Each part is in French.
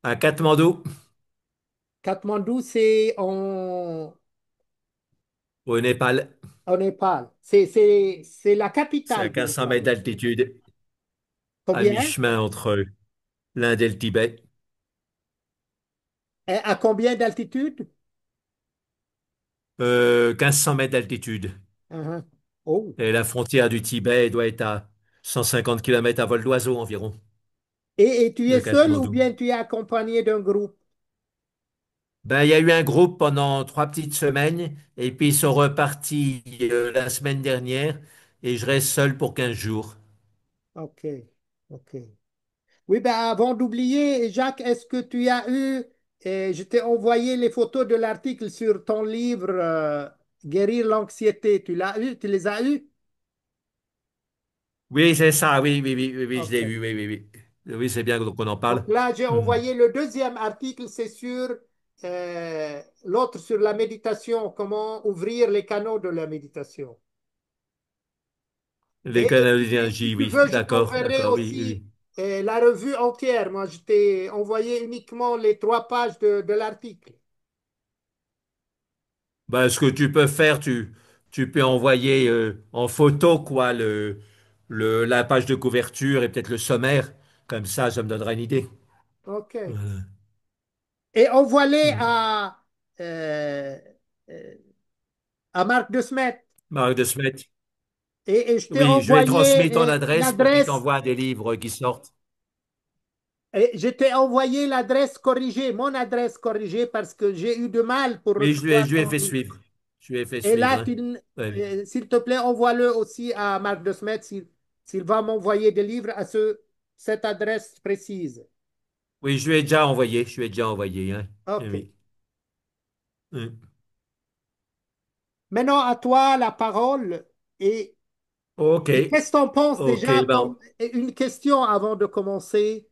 À Katmandou, Katmandou, c'est au Népal. au Népal. C'est la C'est à capitale du 1500 Népal. mètres d'altitude, à Combien? mi-chemin entre l'Inde et le Tibet. Et à combien d'altitude? 1500 mètres d'altitude. Mhm. Oh. Et la frontière du Tibet doit être à 150 kilomètres à vol d'oiseau environ Et tu es de seul ou Katmandou. bien tu es accompagné d'un groupe? Ben, il y a eu un groupe pendant 3 petites semaines et puis ils sont repartis la semaine dernière et je reste seul pour 15 jours. Ok, ok. Oui, ben avant d'oublier, Jacques, est-ce que tu as eu, je t'ai envoyé les photos de l'article sur ton livre Guérir l'anxiété. Tu l'as eu? Tu les as eu? Oui, c'est ça, oui, oui, oui, oui, oui, je l'ai Ok. vu, oui, oui, oui. Oui, c'est bien qu'on en Donc parle. là, j'ai Mhm. envoyé le deuxième article, c'est sur l'autre sur la méditation, comment ouvrir les canaux de la méditation. Les Et canaux si d'énergie, tu oui, veux, je d'accord, t'enverrai d'accord, oui, oui, aussi oui. la revue entière. Moi, je t'ai envoyé uniquement les 3 pages de l'article. Ben, ce que tu peux faire, tu peux envoyer en photo, quoi, la page de couverture et peut-être le sommaire. Comme ça me donnera une idée. OK. Voilà. Et envoie-les Mhm. euh, euh, à Marc de Smet. Marc de Smet. Et je t'ai Oui, je lui ai transmis ton envoyé adresse pour qu'il l'adresse. t'envoie des livres qui sortent. Et je t'ai envoyé l'adresse corrigée, mon adresse corrigée, parce que j'ai eu de mal pour Oui, recevoir je lui ai ton fait livre. suivre. Je lui ai fait Et suivre, là, hein. Ouais, oui. s'il te plaît, envoie-le aussi à Marc de Smet s'il va m'envoyer des livres à cette adresse précise. Oui, je lui ai déjà envoyé. Je lui ai déjà envoyé, hein. Oui, OK. oui. Oui. Maintenant, à toi la parole. Et Ok, Et qu'est-ce que tu en penses ok, déjà bon. comme une question avant de commencer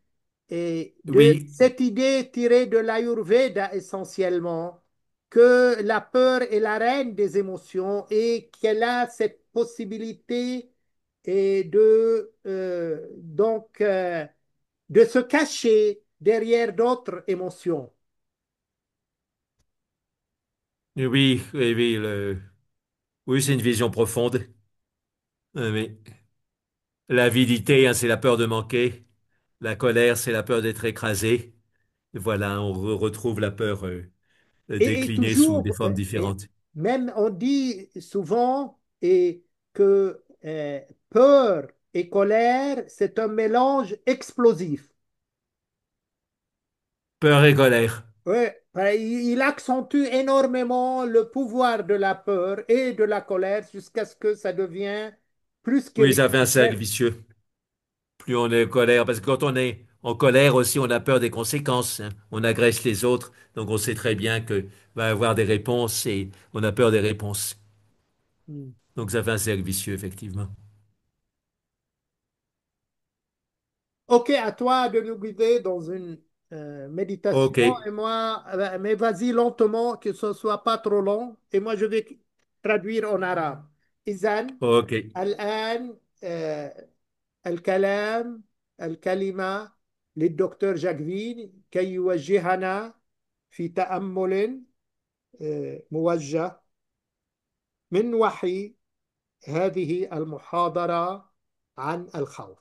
et de Oui, cette idée tirée de l'Ayurveda essentiellement, que la peur est la reine des émotions et qu'elle a cette possibilité et de se cacher derrière d'autres émotions. oui, oui, oui, oui, c'est une vision profonde. Oui. L'avidité, hein, c'est la peur de manquer. La colère, c'est la peur d'être écrasé. Voilà, on retrouve la peur Et déclinée sous des toujours, formes différentes. même on dit souvent que peur et colère, c'est un mélange explosif. Peur et colère. Ouais, il accentue énormément le pouvoir de la peur et de la colère jusqu'à ce que ça devienne plus que Oui, ça fait un cercle nécessaire. vicieux. Plus on est en colère, parce que quand on est en colère aussi, on a peur des conséquences, hein. On agresse les autres, donc on sait très bien que va y avoir des réponses et on a peur des réponses. Hmm. Donc ça fait un cercle vicieux, effectivement. Ok, à toi de nous guider dans une méditation Ok, et moi, mais vas-y lentement, que ce soit pas trop long et moi je vais traduire en arabe. إذن ok. الآن الكلام الكلمة للدكتور جاكفين كي يوجهنا في تأمل موجه من وحي هذه المحاضرة عن الخوف.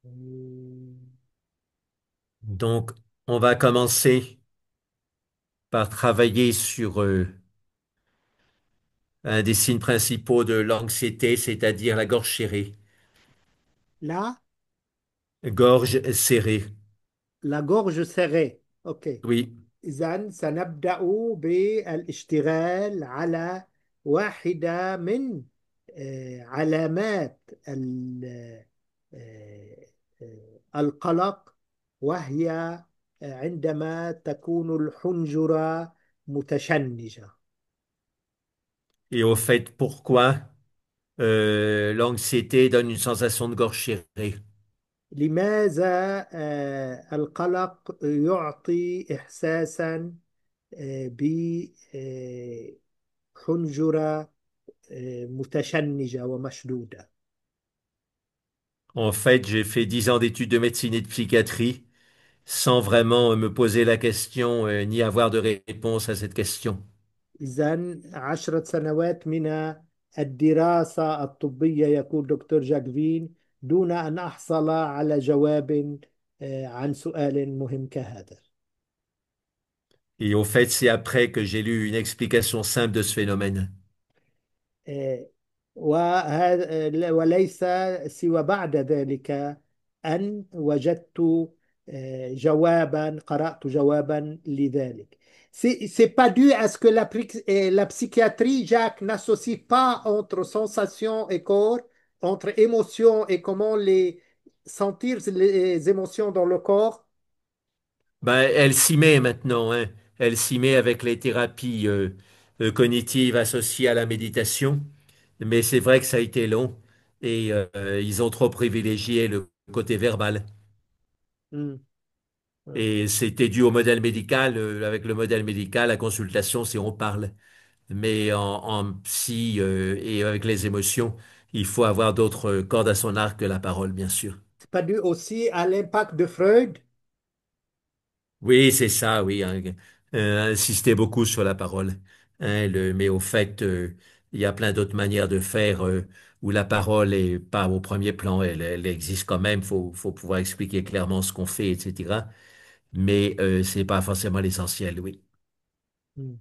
Hmm. Donc, on va commencer par travailler sur un des signes principaux de l'anxiété, c'est-à-dire la gorge serrée. Là, Gorge serrée. la gorge serrée. OK. Oui. إذا سنبدأ بالاشتغال على واحدة من علامات آه، القلق، وهي عندما تكون الحنجرة متشنجة. Et au fait, pourquoi l'anxiété donne une sensation de gorge serrée? لماذا القلق يعطي إحساسا بحنجرة متشنجة ومشدودة؟ En fait, j'ai fait 10 ans d'études de médecine et de psychiatrie sans vraiment me poser la question ni avoir de réponse à cette question. إذن 10 سنوات من الدراسة الطبية، يقول دكتور جاكفين، دون أن أحصل على جواب عن سؤال مهم كهذا. Et au fait, c'est après que j'ai lu une explication simple de ce phénomène. آه، وليس سوى بعد ذلك أن وجدت جوابا، قرأت جوابا لذلك. C'est pas dû à ce que la psychiatrie, Jacques, n'associe pas entre sensation et corps, entre émotions et comment les sentir les émotions dans le corps. Ben, elle s'y met maintenant, hein. Elle s'y met avec les thérapies cognitives associées à la méditation. Mais c'est vrai que ça a été long et ils ont trop privilégié le côté verbal. Hmm. Et c'était dû au modèle médical. Avec le modèle médical, la consultation, c'est on parle. Mais en psy et avec les émotions, il faut avoir d'autres cordes à son arc que la parole, bien sûr. C'est pas dû aussi à l'impact de Freud. Oui, c'est ça, oui, hein. Insister beaucoup sur la parole. Hein, mais au fait, il y a plein d'autres manières de faire où la parole est pas au premier plan. Elle existe quand même. Faut pouvoir expliquer clairement ce qu'on fait, etc. Mais c'est pas forcément l'essentiel, oui. Hmm.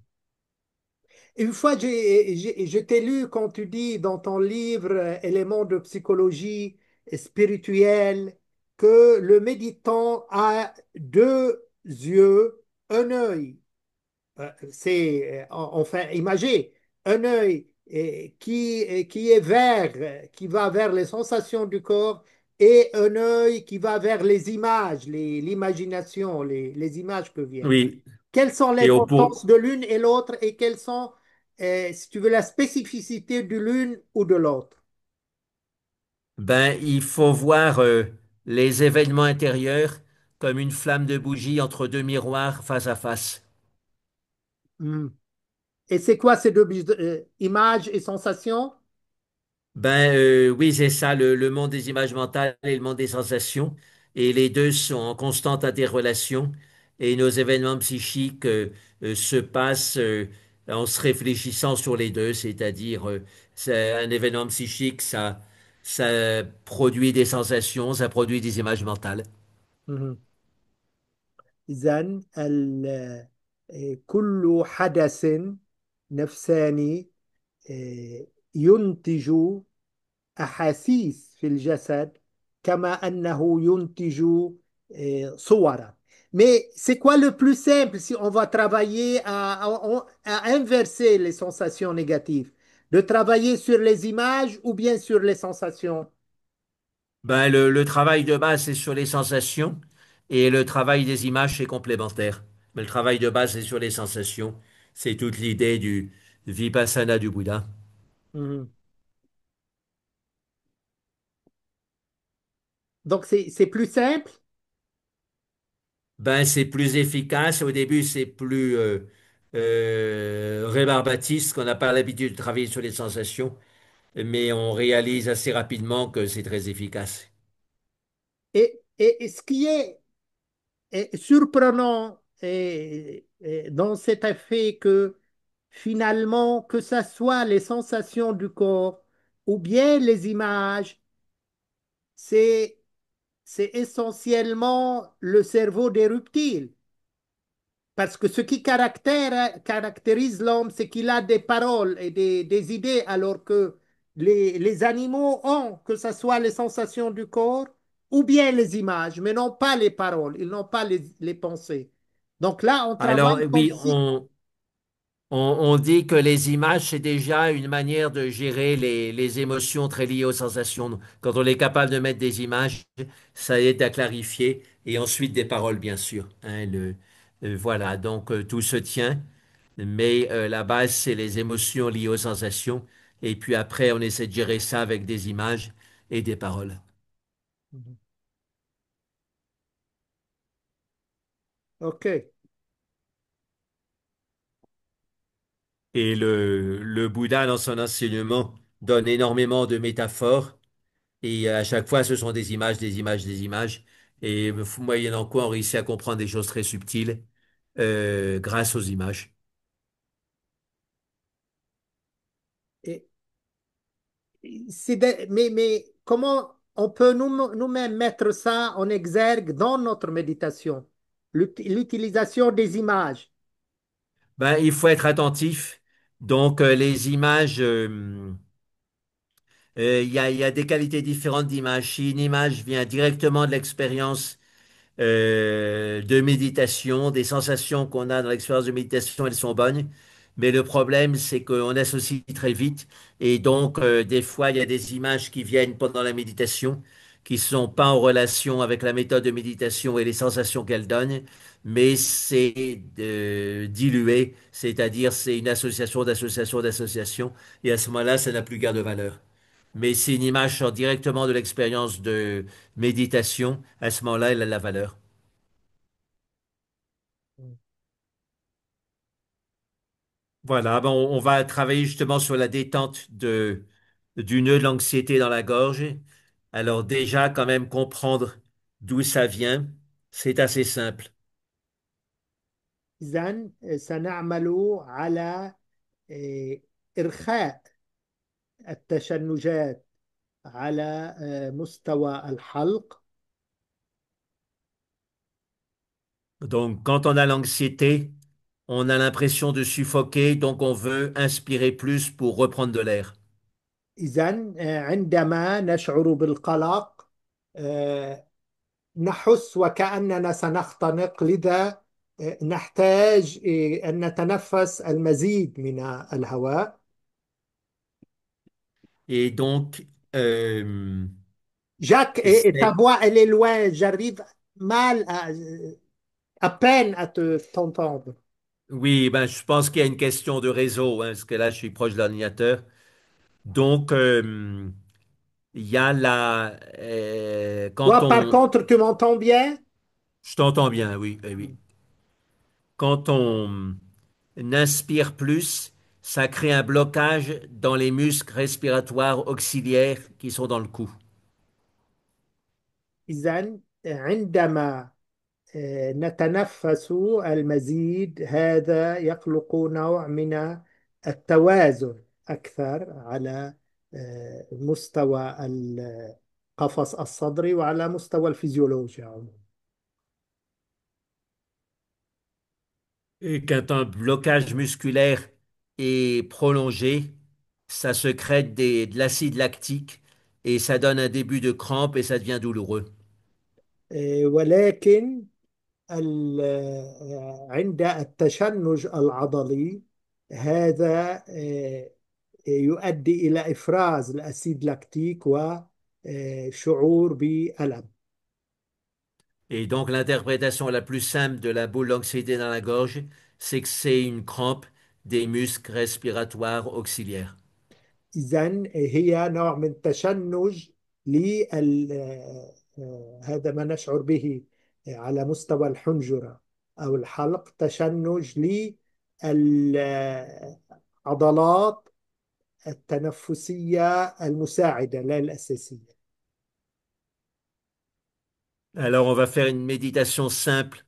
Une fois, je t'ai lu quand tu dis dans ton livre Éléments de psychologie spirituelle que le méditant a deux yeux, un œil. Enfin imagé, un œil qui est vers, qui va vers les sensations du corps, et un œil qui va vers les images, l'imagination, les images que viennent. Oui. Quelles sont Et pour, l'importance de l'une et l'autre, et quelles sont, si tu veux, la spécificité de l'une ou de l'autre? ben, il faut voir les événements intérieurs comme une flamme de bougie entre deux miroirs face à face. Hmm. Et c'est quoi ces deux images et sensations? Ben oui, c'est ça, le monde des images mentales et le monde des sensations. Et les deux sont en constante interrelation. Et nos événements psychiques se passent en se réfléchissant sur les deux, c'est-à-dire c'est un événement psychique, ça produit des sensations, ça produit des images mentales. Mhm. إذن كل حدث نفساني ينتج أحاسيس في الجسد، كما أنه ينتج صورا. Mais c'est quoi le plus simple si on va travailler à inverser les sensations négatives? De travailler sur les images ou bien sur les sensations? Ben, le travail de base, c'est sur les sensations et le travail des images, c'est complémentaire. Mais le travail de base, c'est sur les sensations. C'est toute l'idée du Vipassana du Bouddha. Mhm. Donc c'est plus simple. Ben, c'est plus efficace. Au début, c'est plus rébarbatif, qu'on n'a pas l'habitude de travailler sur les sensations, mais on réalise assez rapidement que c'est très efficace. Et ce qui est surprenant dans cet effet que finalement, que ce soit les sensations du corps ou bien les images, c'est c'est essentiellement le cerveau des reptiles. Parce que ce qui caractérise l'homme, c'est qu'il a des paroles et des idées, alors que les animaux ont, que ce soit les sensations du corps ou bien les images, mais non pas les paroles, ils n'ont pas les pensées. Donc là, on Alors, travaille comme oui, si... on dit que les images, c'est déjà une manière de gérer les émotions très liées aux sensations. Quand on est capable de mettre des images, ça aide à clarifier. Et ensuite des paroles, bien sûr. Hein, voilà, donc tout se tient. Mais la base, c'est les émotions liées aux sensations. Et puis après, on essaie de gérer ça avec des images et des paroles. OK. Et le Bouddha, dans son enseignement, donne énormément de métaphores. Et à chaque fois, ce sont des images, des images, des images. Et moyennant quoi, on réussit à comprendre des choses très subtiles grâce aux images. Et mais comment on peut nous-mêmes mettre ça en exergue dans notre méditation? L'utilisation des images. Ben, il faut être attentif. Donc, les images, il y a des qualités différentes d'images. Si une image vient directement de l'expérience de méditation, des sensations qu'on a dans l'expérience de méditation, elles sont bonnes. Mais le problème, c'est qu'on associe très vite. Et donc, des fois, il y a des images qui viennent pendant la méditation qui sont pas en relation avec la méthode de méditation et les sensations qu'elle donne, mais c'est dilué, c'est-à-dire c'est une association d'associations d'associations, et à ce moment-là, ça n'a plus guère de valeur. Mais si une image sort directement de l'expérience de méditation, à ce moment-là, elle a la valeur. Voilà, ben, on va travailler justement sur la détente du nœud de l'anxiété dans la gorge. Alors déjà, quand même, comprendre d'où ça vient, c'est assez simple. إذن سنعمل على آه، إرخاء التشنجات على مستوى الحلق. Donc, quand on a l'anxiété, on a l'impression de suffoquer, donc on veut inspirer plus pour reprendre de l'air. إذن عندما نشعر بالقلق نحس وكأننا سنختنق، لذا نحتاج أن نتنفس المزيد من الهواء. Et donc, euh, Jacques, et ta c'est- voix, elle est loin. J'arrive mal à peine à t'entendre. oui, ben, je pense qu'il y a une question de réseau, hein, parce que là, je suis proche de l'ordinateur. Donc, il y a quand Toi, par on, contre, tu m'entends bien? je t'entends bien, oui, oui. Quand on inspire plus, ça crée un blocage dans les muscles respiratoires auxiliaires qui sont dans le cou. إذن عندما نتنفس المزيد، هذا يخلق نوع من التوازن أكثر على مستوى القفص الصدري وعلى مستوى الفيزيولوجيا عموما. Et quand un blocage musculaire est prolongé, ça secrète de l'acide lactique et ça donne un début de crampe et ça devient douloureux. ولكن عند التشنج العضلي، هذا يؤدي إلى إفراز الأسيد لاكتيك وشعور بألم. Et donc l'interprétation la plus simple de la boule d'anxiété dans la gorge, c'est que c'est une crampe des muscles respiratoires auxiliaires. إذن هي نوع من تشنج لل هذا ما نشعر به على مستوى الحنجرة أو الحلق، تشنج للعضلات التنفسية المساعدة لا الأساسية. Alors on va faire une méditation simple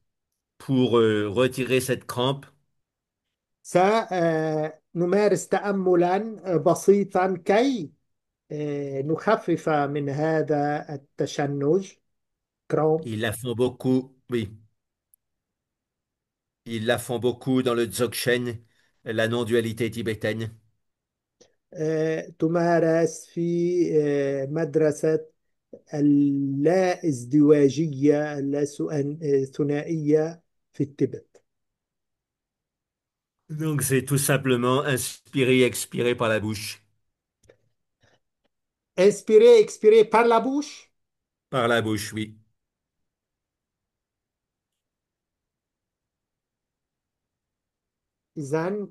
pour retirer cette crampe. سنمارس تأملا بسيطا كي نخفف من هذا التشنج. crampes. Ils la font beaucoup, oui, ils la font beaucoup dans le Dzogchen, la non-dualité tibétaine. تمارس في مدرسة اللا ازدواجية الثنائية في التبت. Donc c'est tout simplement inspirer, expirer par la bouche. Inspirer, expirer par la bouche. Par la bouche, oui. إذن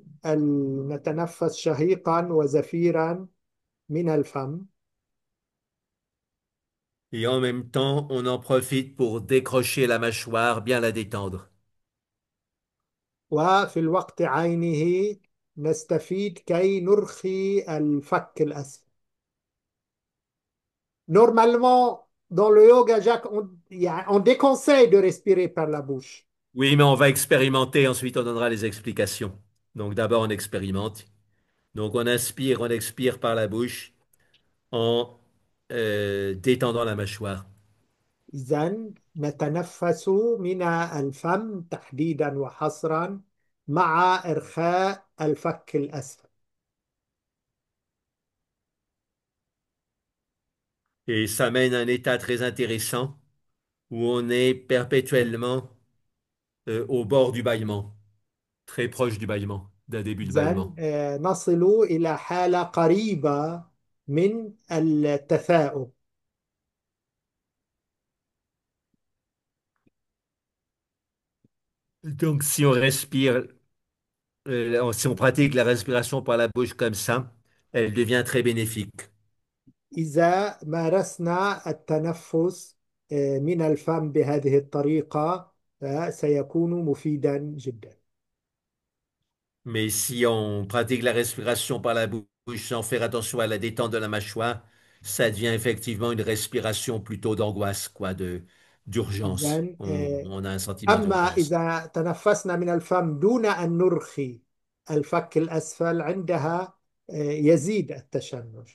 نتنفس شهيقا وزفيرا من الفم. Et en même temps, on en profite pour décrocher la mâchoire, bien la détendre. وفي الوقت عينه نستفيد كي نرخي الفك الأسفل. Normalement, dans le yoga, Jacques, on déconseille de respirer par la bouche. Oui, mais on va expérimenter, ensuite on donnera les explications. Donc d'abord on expérimente. Donc on inspire, on expire par la bouche en détendant la mâchoire. إذن نتنفس من الفم تحديدا وحصرا مع إرخاء الفك الأسفل. Et ça mène à un état très intéressant où on est perpétuellement au bord du bâillement, très proche du bâillement, d'un début de إذن bâillement. نصل إلى حالة قريبة من التثاؤب. Donc si on respire, si on pratique la respiration par la bouche comme ça, elle devient très bénéfique. إذا مارسنا التنفس من الفم بهذه الطريقة سيكون مفيدا جدا. Mais si on pratique la respiration par la bouche sans faire attention à la détente de la mâchoire, ça devient effectivement une respiration plutôt d'angoisse, quoi, d'urgence. إذن On a un sentiment أما d'urgence. إذا تنفسنا من الفم دون أن نرخي الفك الأسفل عندها يزيد التشنج.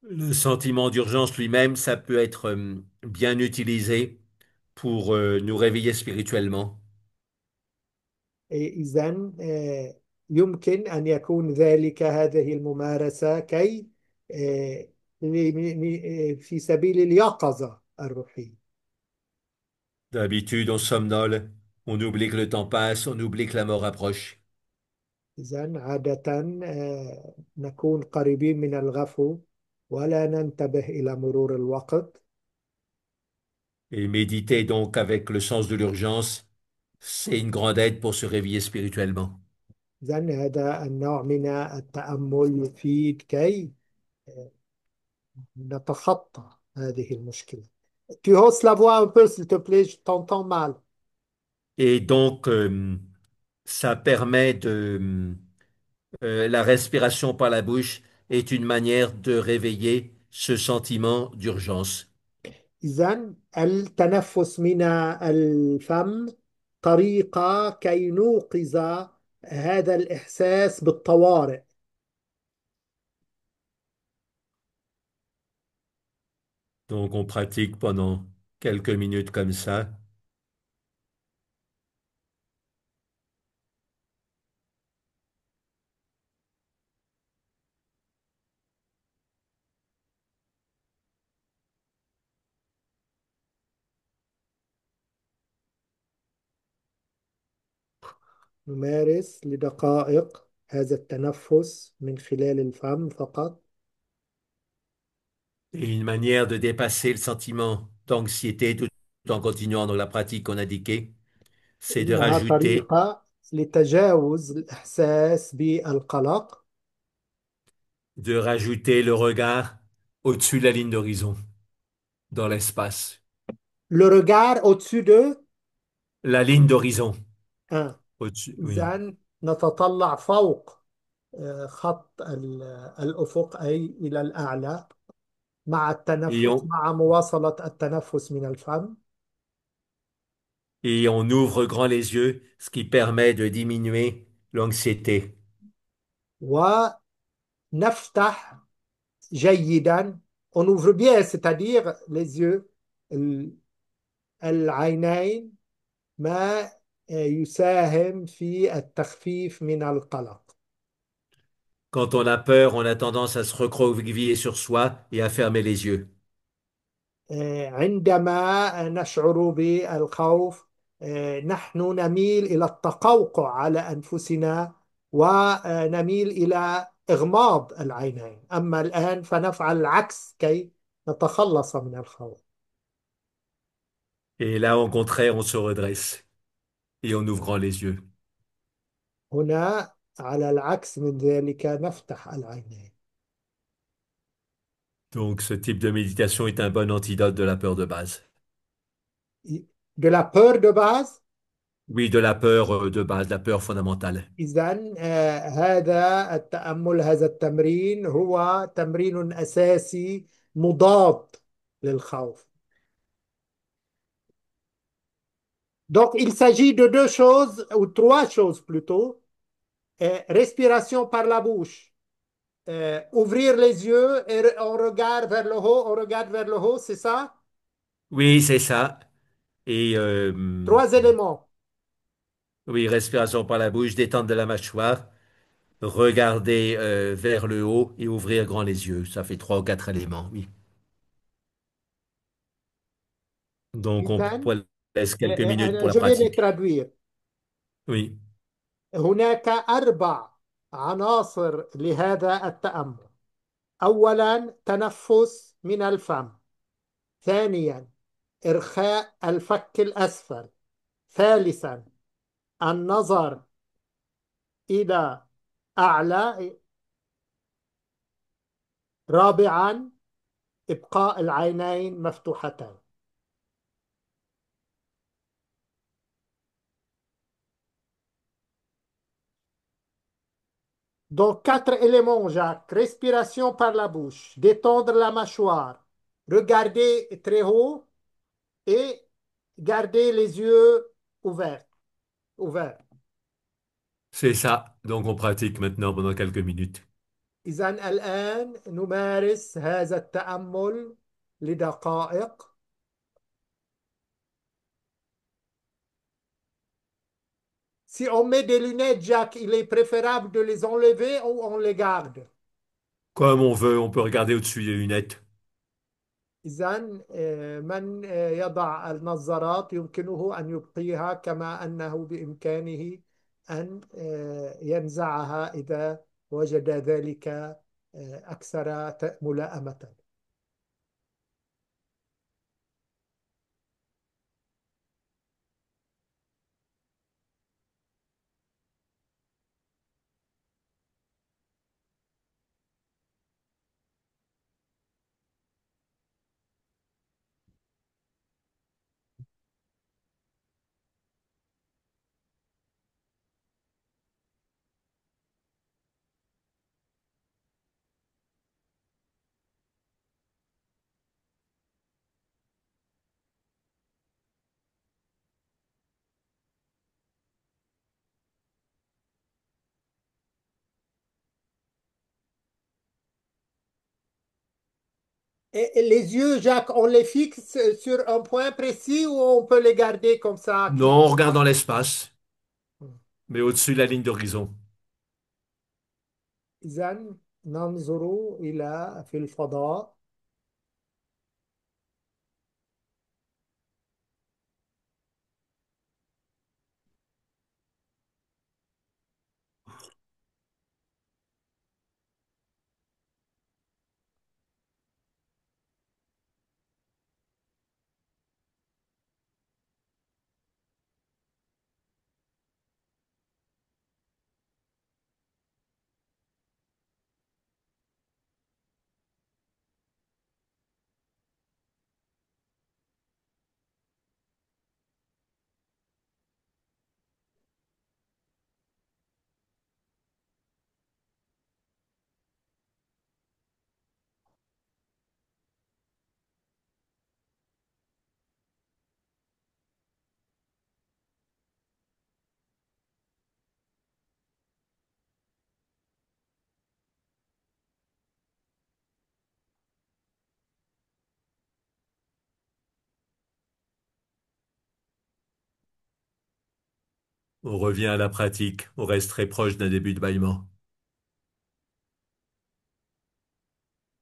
Le sentiment d'urgence lui-même, ça peut être bien utilisé pour nous réveiller spirituellement. إذن يمكن أن يكون ذلك هذه الممارسة كي آه، في سبيل اليقظة الروحية. D'habitude, on somnole, on oublie que le temps passe, on oublie que la mort approche. إذن عادة نكون قريبين من الغفو ولا ننتبه إلى مرور الوقت. Et méditer donc avec le sens de l'urgence, c'est une grande aide pour se réveiller spirituellement. إذن هذا النوع من التأمل يفيد كي نتخطى هذه المشكلة. Tu hausses la voix un peu, s'il te plaît, je t'entends mal. Et donc, ça permet la respiration par la bouche est une manière de réveiller ce sentiment d'urgence. إذن التنفس من الفم طريقة كي نوقظ هذا الإحساس بالطوارئ. Donc, on pratique pendant quelques minutes comme ça. نمارس لدقائق هذا التنفس من خلال الفم فقط. Et une manière de dépasser le sentiment d'anxiété tout en continuant dans la pratique qu'on a indiquée, c'est إنها طريقة لتجاوز الإحساس بالقلق. de rajouter le regard au-dessus de la ligne d'horizon, dans l'espace. Le regard au-dessus de La ligne d'horizon, un. au-dessus, oui. إذن نتطلع فوق خط الأفق أي إلى الأعلى مع Et التنفس on, مع مواصلة التنفس من الفم. et on ouvre grand les yeux, ce qui permet de diminuer l'anxiété. ونفتح جيدا. On ouvre bien, c'est-à-dire les yeux. ال- العينين ما يساهم في التخفيف من القلق. Quand on a peur, on a tendance à se recroqueviller sur soi et à fermer les yeux. عندما نشعر بالخوف نحن نميل إلى التقوقع على أنفسنا ونميل إلى إغماض العينين. أما الآن فنفعل العكس كي نتخلص من الخوف. Et là, au contraire, on se redresse et en ouvrant les yeux. هنا على العكس من ذلك نفتح العينين. Donc, ce type de méditation est un bon antidote de la peur de base. De la peur de base. Oui, de la peur de base, la peur fondamentale. إذن هذا التأمل، هذا التمرين هو تمرين أساسي مضاد للخوف. Donc, il s'agit de deux choses, ou trois choses plutôt. Respiration par la bouche. Ouvrir les yeux et on regarde vers le haut, on regarde vers le haut, c'est ça? Oui, c'est ça. Et Trois éléments. oui, respiration par la bouche, détente de la mâchoire, regarder vers le haut et ouvrir grand les yeux. Ça fait trois ou quatre éléments, oui. Donc, on إذن laisse quelques minutes pour la je vais les pratique. traduire. Oui. هناك أربع عناصر لهذا التأمل. أولا تنفس من الفم. ثانيا إرخاء الفك الأسفل. ثالثا النظر إلى أعلى. رابعا إبقاء العينين مفتوحتين. Donc, quatre éléments, Jacques. Respiration par la bouche, détendre la mâchoire, regarder très haut et garder les yeux ouverts. ouverts. C'est ça. Donc, on pratique maintenant pendant quelques minutes. إذا الآن نمارس هذا التأمل لدقائق. Si on met des lunettes, Jacques, il est préférable de les enlever ou on les garde. Comme on veut, on peut regarder au-dessus des lunettes. إذن من يضع النظارات يمكنه أن يبقيها كما أنه بإمكانه أن ينزعها إذا وجد ذلك أكثر ملائمة. Et les yeux, Jacques, on les fixe sur un point précis ou on peut les garder comme ça qui... Non, on regarde dans l'espace, mais au-dessus de la ligne d'horizon. إذن ننظر إلى في الفضاء. On revient à la pratique. On reste très proche d'un début de bâillement.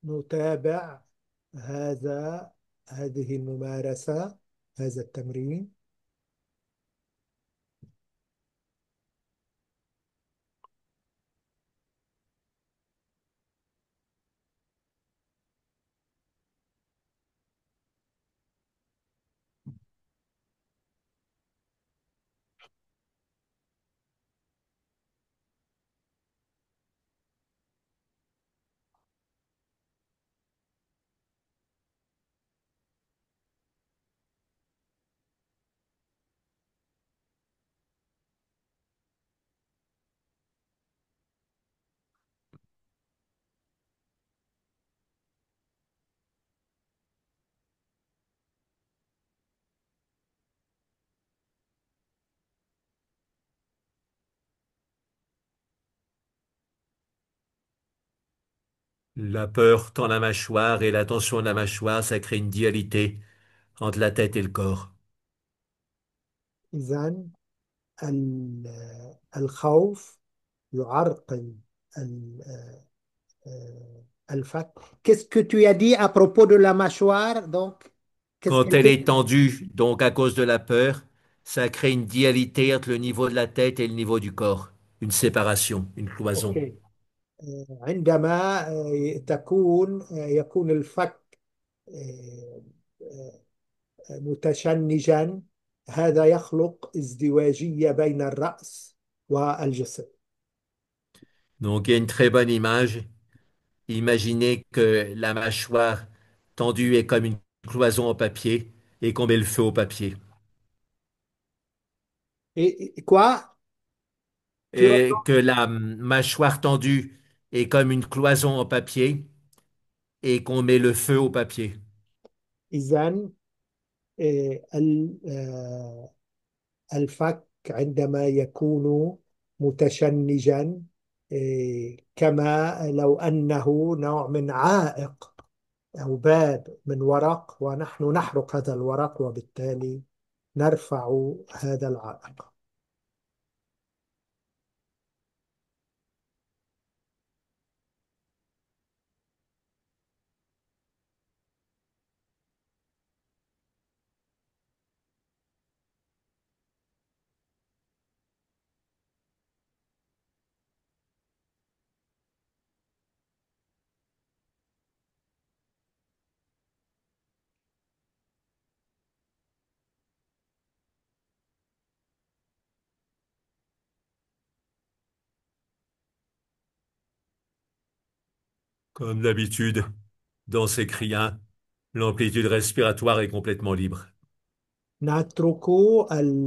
نتابع هذا هذه الممارسة، هذا التمرين. La peur tend la mâchoire et la tension de la mâchoire, ça crée une dualité entre la tête et le corps. إذا الخوف يعرقل الفك. Qu'est-ce que tu as dit à propos de la mâchoire? Donc, qu'est-ce Quand qu'elle elle fait? est tendue, donc à cause de la peur, ça crée une dualité entre le niveau de la tête et le niveau du corps. Une séparation, une cloison. أوكي. عندما يكون الفك آه، متشنجا، هذا يخلق ازدواجية بين الرأس والجسم. Donc il y a une très bonne image. Imaginez que la mâchoire tendue est comme une cloison en papier et qu'on met le feu au papier. Et quoi? Tu Et reprends. que la mâchoire tendue est comme une cloison en papier et qu'on met le feu au papier. إذن الفك عندما يكون متشنجا، كما لو أنه نوع من عائق أو باب من ورق، ونحن نحرق هذا الورق وبالتالي نرفع هذا العائق. Comme d'habitude, dans ces criens, l'amplitude respiratoire est complètement libre. نترك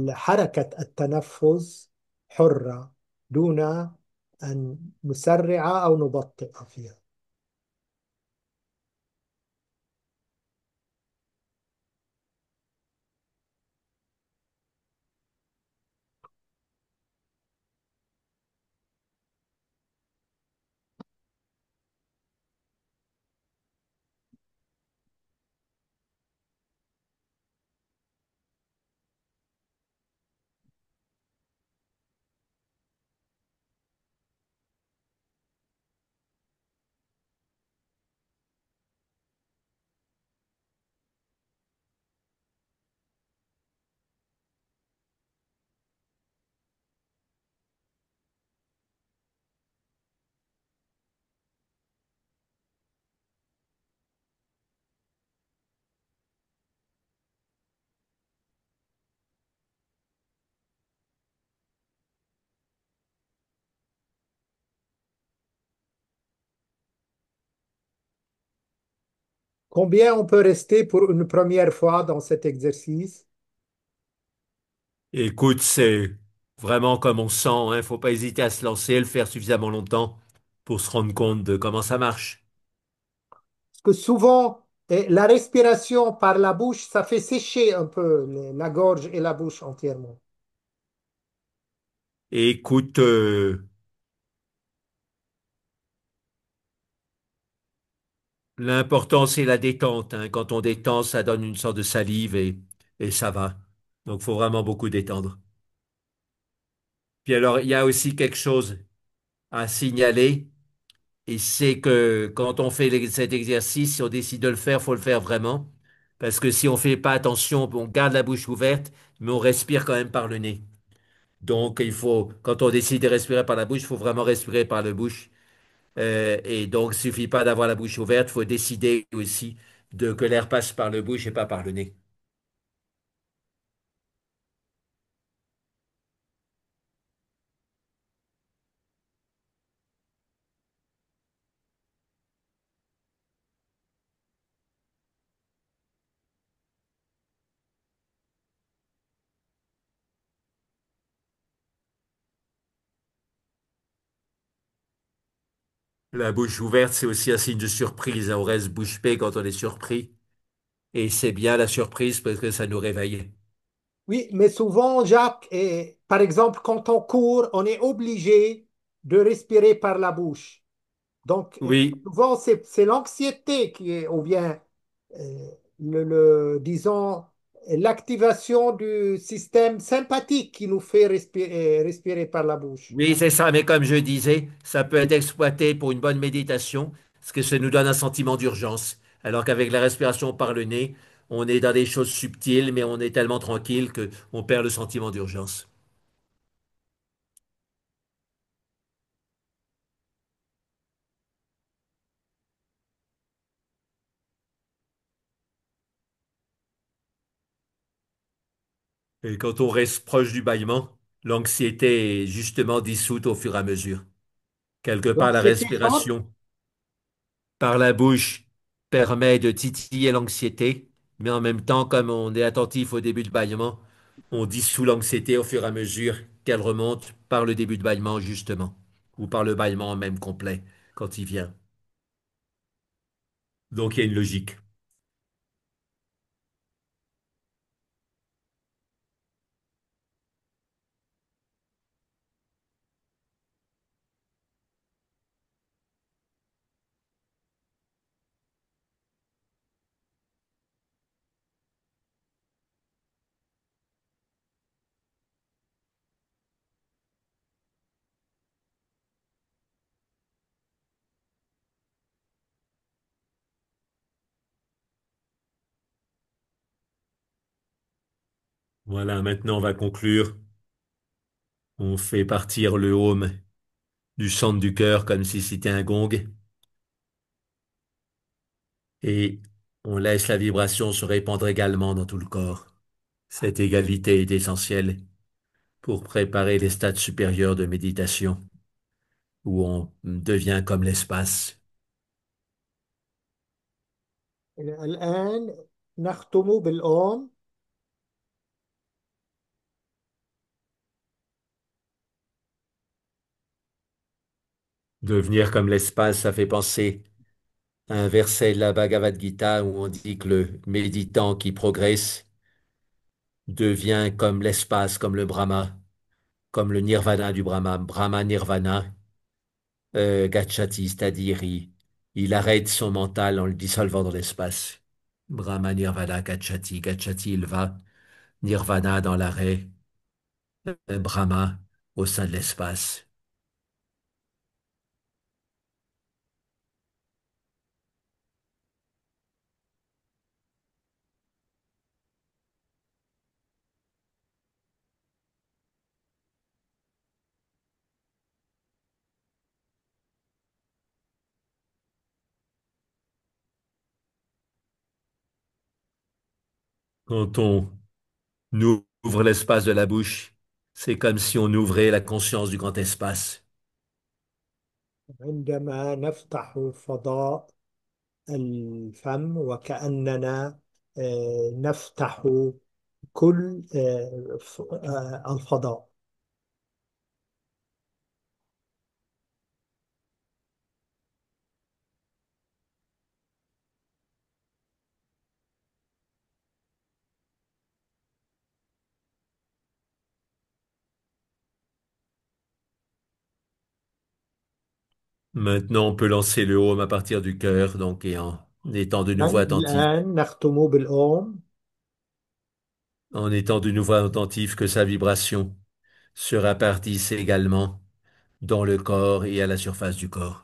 حركة التنفس حرة دون أن نسرع أو نبطئ فيها. Combien on peut rester pour une première fois dans cet exercice? Écoute, c'est vraiment comme on sent, hein. Faut pas hésiter à se lancer, le faire suffisamment longtemps pour se rendre compte de comment ça marche. Parce que souvent, la respiration par la bouche, ça fait sécher un peu la gorge et la bouche entièrement. Et écoute, l'important c'est la détente, hein. Quand on détend, ça donne une sorte de salive et ça va. Donc faut vraiment beaucoup détendre. Puis alors, il y a aussi quelque chose à signaler, et c'est que quand on fait cet exercice, si on décide de le faire, faut le faire vraiment. Parce que si on fait pas attention, on garde la bouche ouverte, mais on respire quand même par le nez. Donc, quand on décide de respirer par la bouche, il faut vraiment respirer par la bouche. Et donc, il suffit pas d'avoir la bouche ouverte, il faut décider aussi que l'air passe par la bouche et pas par le nez. La bouche ouverte, c'est aussi un signe de surprise. On reste bouche bée quand on est surpris. Et c'est bien la surprise parce que ça nous réveille. Oui, mais souvent, Jacques, par exemple, quand on court, on est obligé de respirer par la bouche. Donc, Oui, souvent, c'est l'anxiété qui est, ou bien, euh, disons, l'activation du système sympathique qui nous fait respirer par la bouche. oui, c'est ça. Mais comme je disais, ça peut être exploité pour une bonne méditation, parce que ça nous donne un sentiment d'urgence. Alors qu'avec la respiration par le nez, on est dans des choses subtiles, mais on est tellement tranquille que on perd le sentiment d'urgence. Et quand on reste proche du bâillement, l'anxiété est justement dissoute au fur et à mesure. Quelque part, la L'anxiété entre. respiration par la bouche permet de titiller l'anxiété, mais en même temps, comme on est attentif au début du bâillement, on dissout l'anxiété au fur et à mesure qu'elle remonte par le début de bâillement, justement, ou par le bâillement même complet quand il vient. Donc il y a une logique. Voilà, maintenant on va conclure. On fait partir le home du centre du cœur comme si c'était un gong et on laisse la vibration se répandre également dans tout le corps. Cette égalité est essentielle pour préparer les stades supérieurs de méditation où on devient comme l'espace. الآن نختم بالأم. Devenir comme l'espace, ça fait penser à un verset de la Bhagavad Gita où on dit que le méditant qui progresse devient comme l'espace, comme le Brahma, comme le nirvana du Brahma, Brahma nirvana, gacchati, c'est-à-dire il arrête son mental en le dissolvant dans l'espace. Brahma nirvana gacchati, gacchati il va, nirvana dans l'arrêt, Brahma au sein de l'espace. Quand on ouvre l'espace de la bouche, c'est comme si on ouvrait la conscience du grand espace. عندما نفتح فضاء الفم وكأننا نفتح كل الفضاء. Maintenant, on peut lancer le home à partir du cœur, donc, et en étant de nouveau attentif, الآن نختم بالأم. en étant de nouveau attentif que sa vibration se répartissent également dans le corps et à la surface du corps.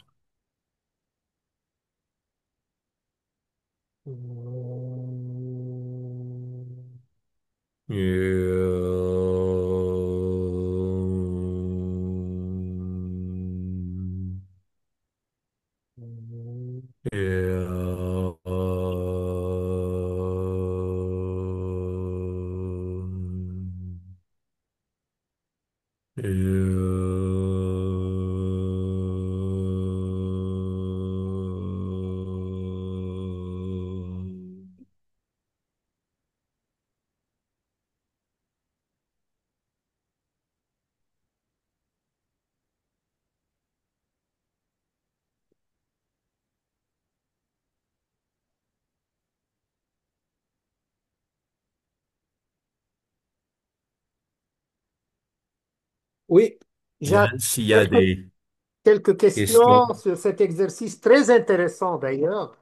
Oui, j'ai Bien, s'il y a quelques, des quelques questions. questions sur cet exercice très intéressant d'ailleurs.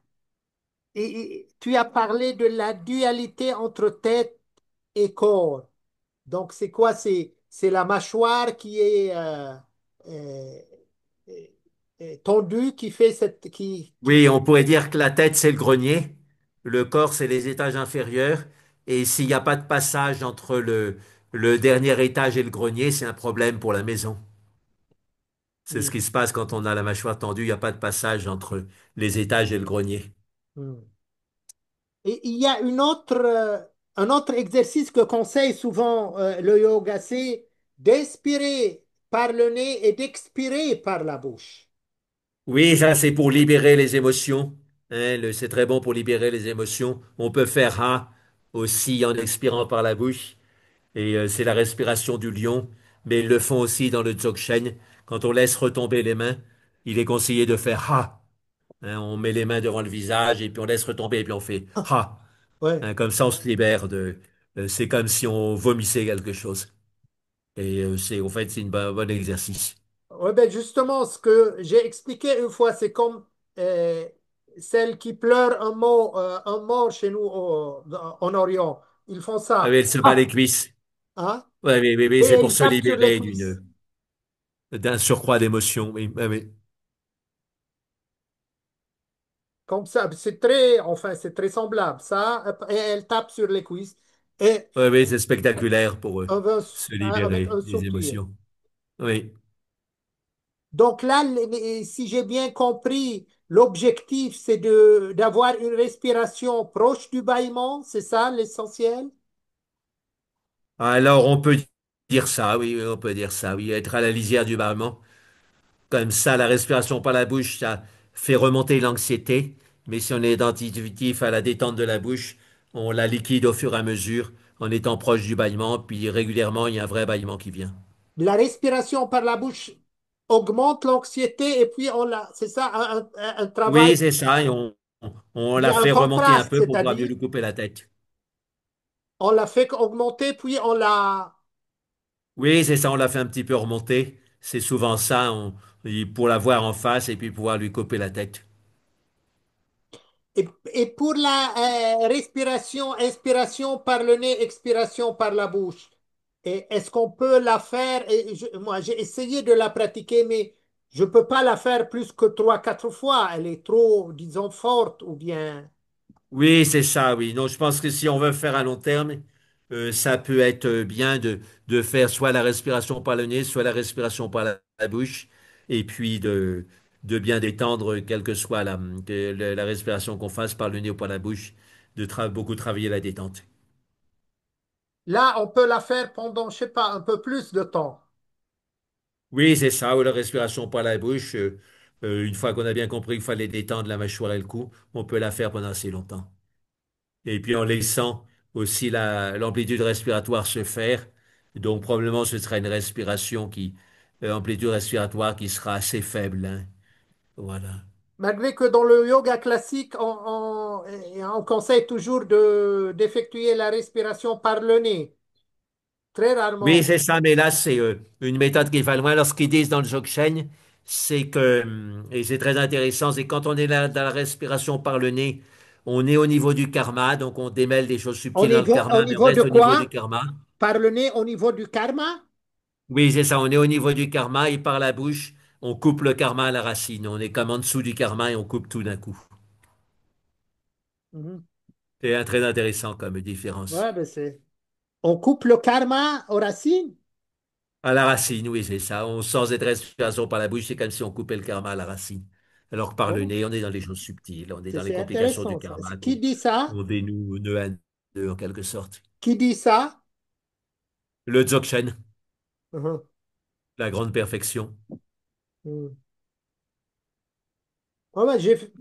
Et tu as parlé de la dualité entre tête et corps. Donc, c'est quoi? C'est la mâchoire qui est euh, euh, tendue qui fait qui Oui, fait. on pourrait dire que la tête, c'est le grenier, le corps, c'est les étages inférieurs, et s'il n'y a pas de passage entre le dernier étage et le grenier, c'est un problème pour la maison. C'est Hmm, ce qui se passe quand on a la mâchoire tendue, il n'y a pas de passage entre les étages et le grenier. hmm. Et il y a un autre exercice que conseille souvent le yoga, c'est d'inspirer par le nez et d'expirer par la bouche. Oui, ça c'est pour libérer les émotions. Hein, c'est très bon pour libérer les émotions. On peut faire ha aussi en expirant par la bouche. Et c'est la respiration du lion. Mais ils le font aussi dans le Dzogchen. Quand on laisse retomber les mains, il est conseillé de faire ha. Hein, on met les mains devant le visage et puis on laisse retomber et puis on fait ha. Ouais. Hein, comme ça on se libère de. C'est comme si on vomissait quelque chose. Et c'est au fait c'est une bon exercice. Ouais, ben justement, ce que j'ai expliqué une fois, c'est comme euh, celles qui pleurent un mort chez nous en Orient. Ils font Ah ça. oui, elle se bat les Ah, cuisses. hein? Ouais, oui, oui, oui, Et c'est pour ils se tapent sur les libérer cuisses. d'un surcroît d'émotion. Oui, oui, oui. Comme ça, enfin, c'est très semblable. Ça, et elle tape sur les cuisses. Et Oui, oui, c'est spectaculaire pour se avec libérer un des soupir. émotions. Oui. Donc là, si j'ai bien compris, l'objectif, c'est d'avoir une respiration proche du bâillement, c'est ça l'essentiel? Alors, on peut dire ça, oui, oui, on peut dire ça, oui, être à la lisière du barrement. Comme ça, la respiration par la bouche, ça fait remonter l'anxiété. Mais si on est attentif à la détente de la bouche, on la liquide au fur et à mesure en étant proche du bâillement, puis régulièrement, il y a un vrai bâillement qui vient. La respiration par la bouche augmente l'anxiété et puis c'est ça un travail. Oui, c'est ça, et on Il y la a un fait remonter un contraste, peu pour pouvoir mieux c'est-à-dire lui couper la tête. on la fait augmenter puis on la. Oui, c'est ça, on l'a fait un petit peu remonter. C'est souvent ça, pour la voir en face et puis pouvoir lui couper la tête. Et pour la respiration, inspiration par le nez, expiration par la bouche, est-ce qu'on peut la faire? Moi, j'ai essayé de la pratiquer, mais je ne peux pas la faire plus que trois, quatre fois. Elle est trop, disons, forte ou bien. Oui, c'est ça, oui. Donc, je pense que si on veut faire à long terme, ça peut être bien de faire soit la respiration par le nez, soit la respiration par la bouche, et puis de bien détendre, quelle que soit la respiration qu'on fasse par le nez ou par la bouche, beaucoup travailler la détente. Là, on peut la faire pendant, je sais pas, un peu plus de temps. Oui, c'est ça, ou la respiration par la bouche. Une fois qu'on a bien compris qu'il fallait détendre la mâchoire et le cou, on peut la faire pendant assez longtemps. Et puis en laissant aussi l'amplitude respiratoire se faire. Donc probablement ce sera une amplitude respiratoire qui sera assez faible, hein. Voilà. Malgré que dans le yoga classique, on conseille toujours d'effectuer la respiration par le nez. Très Oui, rarement. c'est ça, mais là c'est une méthode qui va loin. Alors ce qu'ils disent dans le Dzogchen, c'est que, et c'est très intéressant, c'est quand on est là dans la respiration par le nez, on est au niveau du karma, donc on démêle des choses subtiles dans le Au karma, mais on niveau de reste au niveau quoi? du karma. Par le nez, au niveau du karma? Oui, c'est ça, on est au niveau du karma et par la bouche, on coupe le karma à la racine. On est comme en dessous du karma et on coupe tout d'un coup. Mhm. C'est très intéressant comme différence. Ouais, ben on coupe le karma aux racines. À la racine, oui, c'est ça. On sort cette respiration par la bouche, c'est comme si on coupait le karma à la racine. Alors que par le Oh, nez, on est dans les choses subtiles, on est dans les c'est complications du intéressant ça. karma Qui dit ça? qu'on dénoue nœud à nœud en quelque sorte. Qui dit ça? Le Dzogchen, Mhm. la grande perfection. Mhm. Ouais, ouais,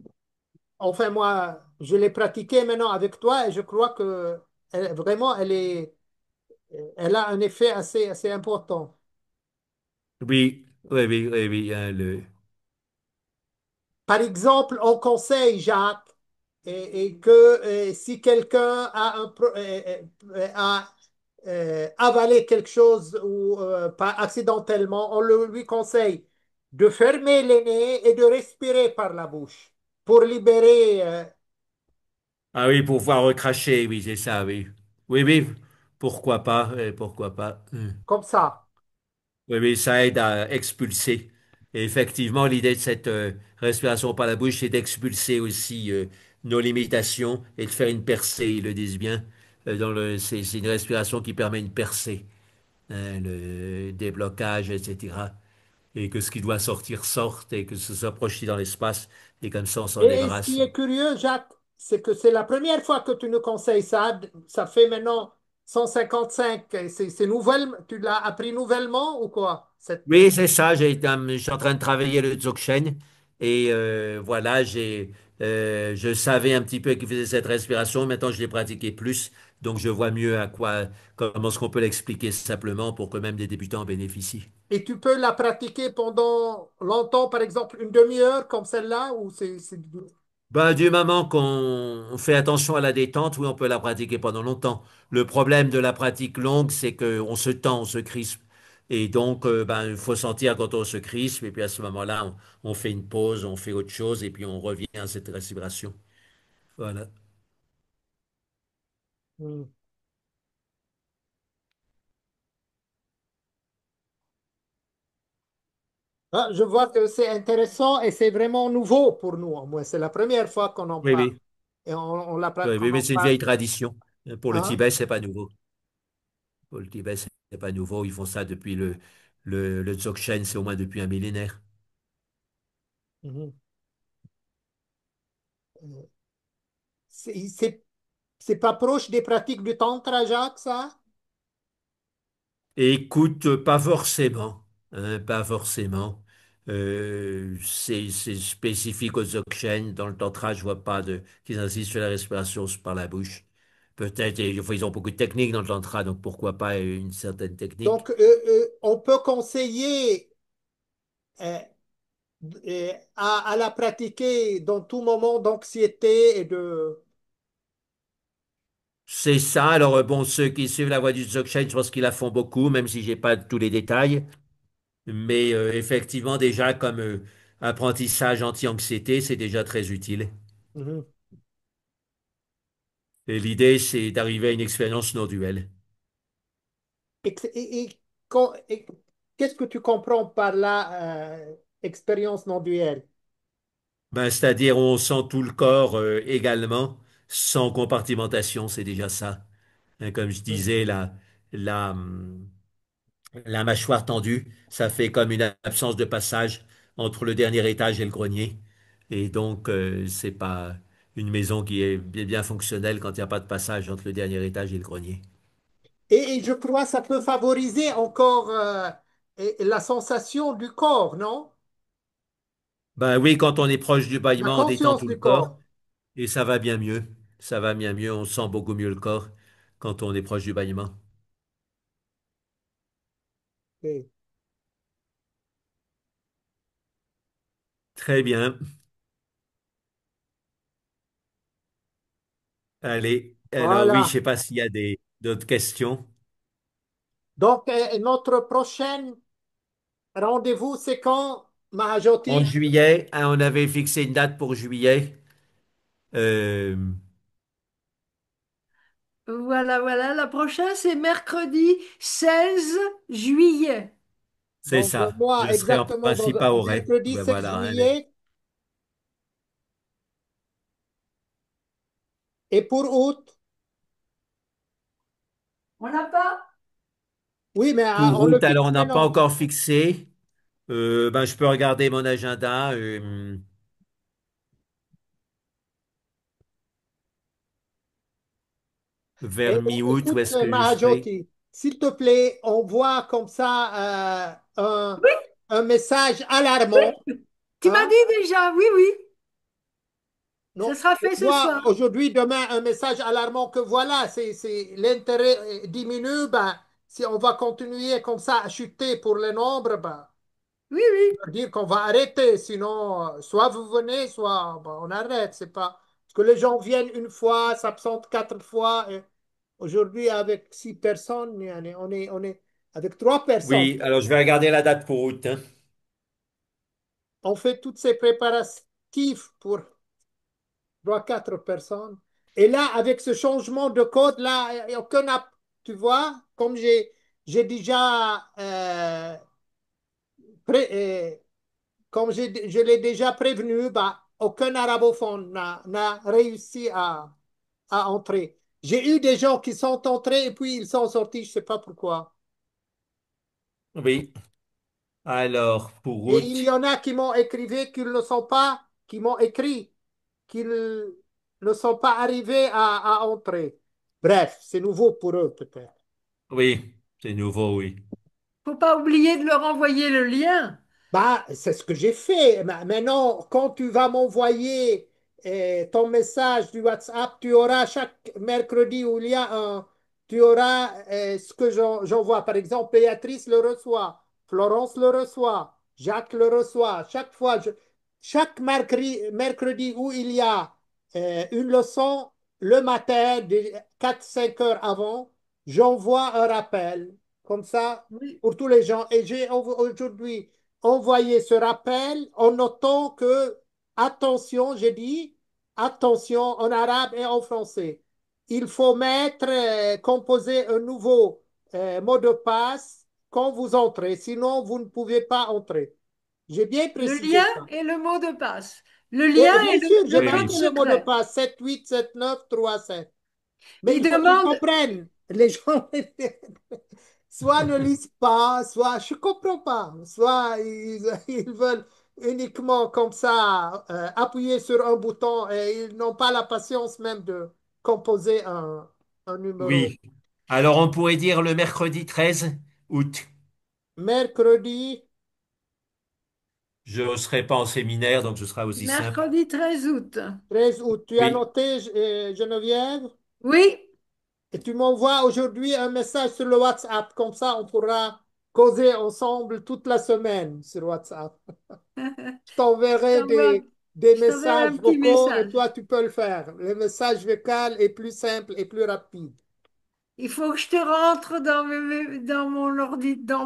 enfin, moi, je l'ai pratiqué maintenant avec toi et je crois que vraiment, elle a un effet assez important. Oui, oui, oui, oui, oui, hein, Par exemple, on conseille, Jacques, et que si quelqu'un a avalé quelque chose ou pas accidentellement, lui conseille de fermer les nez et de respirer par la bouche pour libérer Ah oui, pour pouvoir recracher, oui, c'est ça, oui. Oui, oui, pourquoi pas, pourquoi pas. comme ça. Oui, oui, ça aide à expulser. Et effectivement, l'idée de cette respiration par la bouche, c'est d'expulser aussi nos limitations et de faire une percée, ils le disent bien. C'est une respiration qui permet une percée, hein, le déblocage, etc. Et que ce qui doit sortir sorte et que ce soit projeté dans l'espace. Et comme ça, on s'en Et ce qui débarrasse. est curieux, Jacques, c'est que c'est la première fois que tu nous conseilles ça. Ça fait maintenant 155. C'est nouvelle, tu l'as appris nouvellement ou quoi? Oui, c'est ça. Je suis en train de travailler le Dzogchen et voilà, je savais un petit peu qu'il faisait cette respiration. Maintenant, je l'ai pratiqué plus, donc je vois mieux comment est-ce qu'on peut l'expliquer simplement pour que même des débutants en bénéficient. Et tu peux la pratiquer pendant longtemps, par exemple une demi-heure comme celle-là, ou Ben, du moment qu'on fait attention à la détente, oui, on peut la pratiquer pendant longtemps. Le problème de la pratique longue, c'est qu'on se tend, on se crispe. Et donc, ben, il faut sentir quand on se crispe, et puis à ce moment-là, on fait une pause, on fait autre chose, et puis on revient à cette respiration. Voilà. Hmm. Ah, je vois que c'est intéressant et c'est vraiment nouveau pour nous. Moi, c'est la première fois qu'on en Oui, parle. oui. Et Oui, qu'on oui, mais en c'est une parle. vieille tradition. Pour le Hein? Tibet, c'est pas nouveau. Pour le Tibet, c'est pas nouveau. Ils font ça depuis le Dzogchen, c'est au moins depuis un millénaire. Mhm. C'est c'est- c'est pas proche des pratiques du Tantra, Jacques, ça? Écoute, pas forcément, hein, pas forcément. C'est spécifique aux Dzogchen. Dans le tantra, je vois pas qu'ils insistent sur la respiration par la bouche. Peut-être, et ils ont beaucoup de techniques dans le tantra, donc pourquoi pas une certaine technique. Donc, on peut conseiller euh, à la pratiquer dans tout moment d'anxiété et de... C'est ça. Alors, bon, ceux qui suivent la voie du Dzogchen, je pense qu'ils la font beaucoup, même si j'ai pas tous les détails. Mais effectivement, déjà, comme apprentissage anti-anxiété, c'est déjà très utile. Mhm. Et l'idée, c'est d'arriver à une expérience non duelle. Et qu'est-ce que tu comprends par la expérience non duelle? Ben, c'est-à-dire on sent tout le corps également, sans compartimentation, c'est déjà ça. Hein, comme je Mhm. disais, la, hum, la mâchoire tendue, ça fait comme une absence de passage entre le dernier étage et le grenier. Et donc, c'est pas une maison qui est bien fonctionnelle quand il n'y a pas de passage entre le dernier étage et le grenier. Et je crois que ça peut favoriser encore la sensation du corps, non? Ben oui, quand on est proche du La bâillement, on détend conscience tout le du corps corps. et ça va bien mieux. Ça va bien mieux, on sent beaucoup mieux le corps quand on est proche du bâillement. Ok. Très bien. Allez, alors oui, je Voilà. sais pas s'il y a d'autres questions. Donc, notre prochain rendez-vous, c'est quand, En Mahajoti? juillet, hein, on avait fixé une date pour juillet. Euh, Voilà, voilà. La prochaine, c'est mercredi 16 juillet. C'est Dans un ça. mois, Je serai en exactement, principe à Auray. mercredi Ben 7 voilà, allez. juillet. Et pour août, On n'a pas? oui, mais Pour on le août, fixe alors on n'a pas maintenant. encore fixé. Ben, je peux regarder mon agenda vers Et, mi-août, où écoute, est-ce que je serai? Mahajoti, s'il te plaît, on voit comme ça Oui, un message alarmant. tu m'as Hein? dit déjà, oui, oui. Ce Non, sera on fait ce voit soir. aujourd'hui, demain, un message alarmant que voilà, l'intérêt diminue. Ben, si on va continuer comme ça à chuter pour le nombre, ben, Oui, oui. ça veut dire qu'on va arrêter. Sinon, soit vous venez, soit ben, on arrête. C'est pas parce que les gens viennent une fois, s'absentent 4 fois. Et aujourd'hui, avec 6 personnes, on est avec 3 personnes. Oui, alors je vais regarder la date pour août, hein. On fait toutes ces préparatifs pour 3, 4 personnes. Et là, avec ce changement de code, là, il n'y a aucun tu vois, comme j'ai déjà pré- euh, comme je l'ai déjà prévenu, bah, aucun arabophone n'a réussi à entrer. J'ai eu des gens qui sont entrés et puis ils sont sortis, je ne sais pas pourquoi. Oui. Alors, pour Et il y août, en a qui m'ont écrit qu'ils ne sont pas, qui m'ont écrit qu'ils ne sont pas arrivés à entrer. Bref, c'est nouveau pour eux peut-être. oui, c'est nouveau, oui. Faut pas oublier de leur envoyer le lien. Bah, c'est ce que j'ai fait. Maintenant, quand tu vas m'envoyer ton message du WhatsApp, tu auras chaque mercredi où il y a tu auras ce que j'envoie. Par exemple, Béatrice le reçoit, Florence le reçoit, Jacques le reçoit. Chaque mercredi où il y a une leçon, le matin, 4 5 heures avant, j'envoie un rappel. Comme ça, Oui. pour tous les gens. Et j'ai aujourd'hui envoyer ce rappel en notant que, attention, j'ai dit, attention en arabe et en français. Il faut composer un nouveau mot de passe quand vous entrez, sinon vous ne pouvez pas entrer. J'ai bien Le précisé lien ça. et le mot de passe. Le Oui, lien et bien sûr, j'ai le Oui, code oui. marqué le mot de secret. passe 7 8 7 9 3 7. Mais Il il faut qu'ils demande, comprennent. Les gens, soit ne lisent pas, soit je comprends pas, soit ils veulent uniquement comme ça appuyer sur un bouton et ils n'ont pas la patience même de composer un numéro. Oui. Alors, on pourrait dire le mercredi 13 août. Mercredi Je ne serai pas en séminaire, donc ce sera aussi simple. mercredi 13 août. 13 août. Tu as Oui, noté, Geneviève? Oui, Et tu m'envoies aujourd'hui un message sur le WhatsApp. Comme ça, on pourra causer ensemble toute la semaine sur WhatsApp. Je t'enverrai t'envoie- des je t'enverrai messages un petit vocaux et message. toi, tu peux le faire. Le message vocal est plus simple et plus rapide. Il faut que je te rentre dans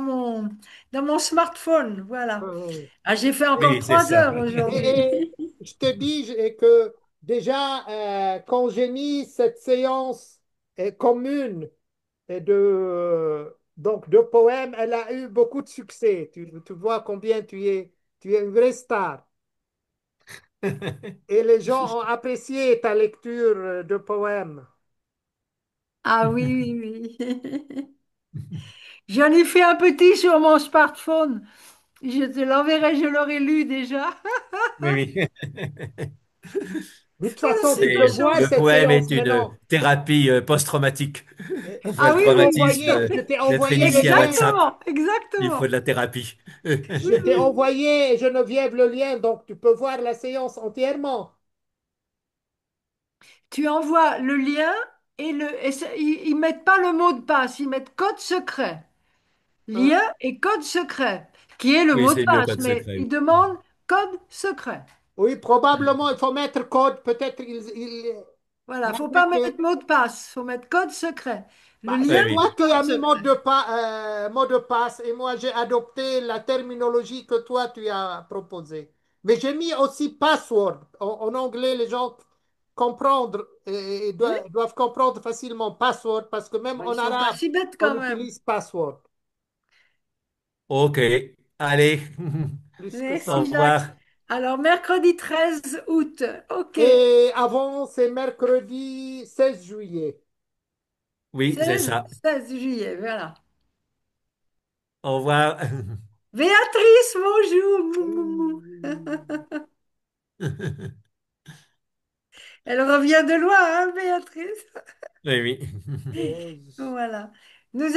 mon dans mon smartphone. Voilà. Euh, Ah, j'ai fait encore oui, c'est 3 heures ça. aujourd'hui. Et je te dis que déjà, quand j'ai mis cette séance commune donc de poèmes, elle a eu beaucoup de succès. Tu vois combien tu es une vraie star. Et les gens ont apprécié ta lecture de poèmes. Ah oui, oui, oui. J'en ai fait un petit sur mon smartphone. Je te l'enverrai, je l'aurai lu déjà. Hein? Oui, oui. De toute façon, tu C'est peux C'est, voir le cette poème séance est une maintenant. thérapie post-traumatique. Après Ah le oui, Je t'ai oui, traumatisme envoyé, je t'ai d'être envoyé le initié à lien. WhatsApp, exactement, il faut exactement. de la thérapie. Je Oui, t'ai oui. envoyé, Geneviève, le lien, donc tu peux voir la séance entièrement. Tu envoies le lien ils mettent pas le mot de passe, ils mettent code secret. Hein? Lien et code secret, qui est le Oui, mot de c'est mieux passe, code mais secret. ils Oui. demandent code secret. Oui, probablement, il faut mettre code. Peut-être Voilà, faut malgré pas que. mettre mot de passe, faut mettre code secret. Le Bah, lien, c'est Oui, toi oui. qui code as mis secret. mot de passe et moi j'ai adopté la terminologie que toi tu as proposée. Mais j'ai mis aussi password. En anglais, les gens comprendre et Oui, doivent comprendre facilement password parce que même bah, en ils sont pas arabe, si bêtes on quand même. utilise password. Ok, allez, plus que au ça. Merci Jacques. revoir. Alors, mercredi 13 août. OK. Et avant, c'est mercredi 16 juillet. Oui, c'est 16, ça. 16 juillet, voilà. Au revoir. Béatrice, bonjour. Mou, mou, mou. Oui. Elle revient de loin, hein, Béatrice? Oui, oui. Euh, Voilà. Nous